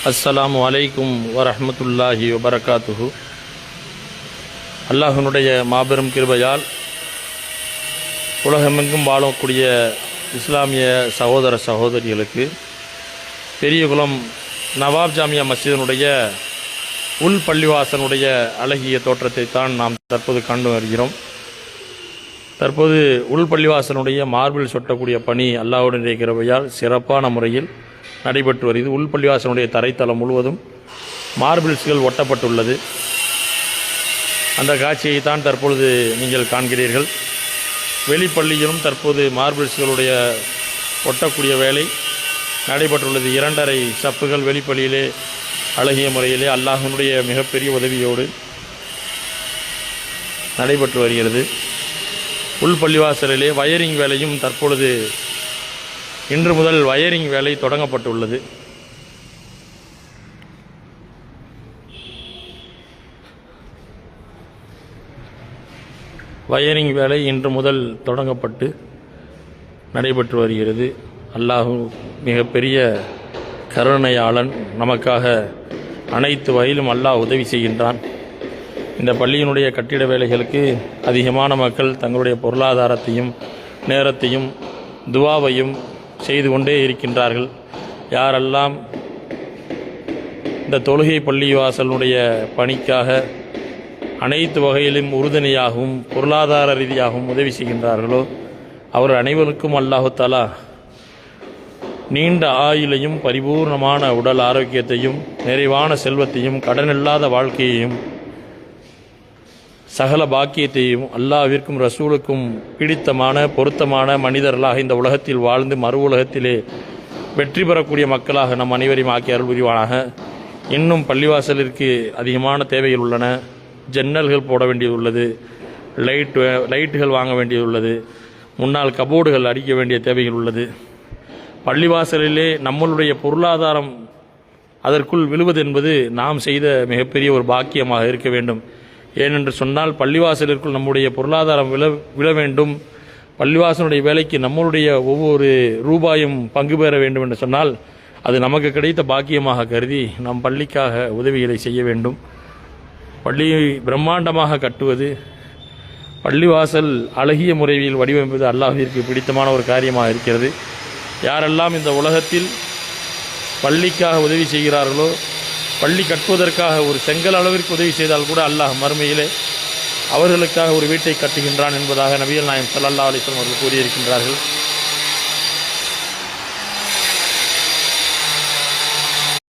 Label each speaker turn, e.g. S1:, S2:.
S1: அஸ்ஸலாமு அலைக்கும் வரஹ்மத்துல்லாஹி வபரகாத்துஹு. அல்லாஹ்வினுடைய மாபெரும் கிருபையால் உலகமெங்கும் வாழக்கூடிய இஸ்லாமிய சகோதர சகோதரிகளுக்கு பெரியகுளம் நவாப் ஜாமியா மஸ்ஜிதினுடைய உள் பள்ளிவாசனுடைய அழகிய தோற்றத்தை தான் நாம் தற்போது கண்டு வருகிறோம். தற்போது உள் பள்ளிவாசனுடைய மார்பில் சொட்டக்கூடிய பணி அல்லாஹ்வுடைய கிருபையால் சிறப்பான முறையில் நடைபெற்று வருகிறது. உள் பள்ளிவாசனுடைய தரைத்தளம் முழுவதும் மார்பிள்ஸ்கள் ஒட்டப்பட்டுள்ளது. அந்த காட்சியை தான் தற்பொழுது நீங்கள் காண்கிறீர்கள். வெளிப்பள்ளியிலும் தற்போது மார்பிள்ஸ்களுடைய ஒட்டக்கூடிய வேலை நடைபெற்றுள்ளது. 2.5 சப்புகள் வெளிப்பள்ளியிலே அழகிய முறையிலே அல்லாஹ்வினுடைய மிகப்பெரிய உதவியோடு நடைபெற்று வருகிறது. உள் பள்ளிவாசலிலே வயரிங் வேலையும் தற்பொழுது இன்று முதல் வயரிங் வேலை தொடங்கப்பட்டுள்ளது. வயரிங் வேலை இன்று முதல் தொடங்கப்பட்டு நடைபெற்று வருகிறது. அல்லாஹ் மிகப்பெரிய கருணையாளன், நமக்காக அனைத்து வகையிலும் அல்லாஹ் உதவி செய்கின்றான். இந்த பள்ளியினுடைய கட்டிட வேலைகளுக்கு அதிகமான மக்கள் தங்களுடைய பொருளாதாரத்தையும் நேரத்தையும் துவாவையும் செய்து கொண்டே இருக்கின்றார்கள். யாரெல்லாம் இந்த தொழுகை பள்ளிவாசலுடைய பணிக்காக அனைத்து வகையிலும் உறுதுணையாகவும் பொருளாதார ரீதியாகவும் உதவி செய்கின்றார்களோ அவர் அனைவருக்கும் அல்லாஹு தஆலா நீண்ட ஆயுளையும் பரிபூர்ணமான உடல் ஆரோக்கியத்தையும் நிறைவான செல்வத்தையும் கடனில்லாத வாழ்க்கையையும் சகல பாக்கியத்தையும் அல்லாஹ்விற்கும் ரசூலுக்கும் பிடித்தமான பொருத்தமான மனிதர்களாக இந்த உலகத்தில் வாழ்ந்து மறு உலகத்திலே வெற்றி பெறக்கூடிய மக்களாக நம் அனைவரையும் ஆக்கி அருள் புரிவானாக. இன்னும் பள்ளிவாசலிற்கு அதிகமான தேவைகள் உள்ளன. ஜன்னல்கள் போட வேண்டியதுள்ளது, லைட்டுகள் வாங்க வேண்டியதுள்ளது, முன்னால் கபோர்டுகள் அடிக்க வேண்டிய தேவைகள் உள்ளது. பள்ளிவாசலிலே நம்மளுடைய பொருளாதாரம் அதற்குள் விழுவது என்பது நாம் செய்த மிகப்பெரிய ஒரு பாக்கியமாக இருக்க வேண்டும். ஏனென்று சொன்னால் பள்ளிவாசலிற்குள் நம்முடைய பொருளாதாரம் விழ வேண்டும். பள்ளிவாசனுடைய வேலைக்கு நம்மளுடைய ஒவ்வொரு ரூபாயும் பங்கு பெற வேண்டும் என்று சொன்னால் அது நமக்கு கிடைத்த பாக்கியமாக கருதி நம் பள்ளிக்காக உதவிகளை செய்ய வேண்டும். பள்ளியை பிரம்மாண்டமாக கட்டுவது, பள்ளிவாசல் அழகிய முறையில் வடிவமைப்பது அல்லாஹ்விற்கு பிடித்தமான ஒரு காரியமாக இருக்கிறது. யாரெல்லாம் இந்த உலகத்தில் பள்ளிக்காக உதவி செய்கிறார்களோ, பள்ளி கட்டுவதற்காக ஒரு செங்கல் அளவிற்கு உதவி செய்தால் கூட அல்லாஹ் மறுமையிலே அவர்களுக்காக ஒரு வீட்டை கட்டுகின்றான் என்பதாக நபிகள் நாயகம் ஸல்லல்லாஹு அலைஹி வஸல்லம் அவர்கள் கூறியிருக்கின்றார்கள்.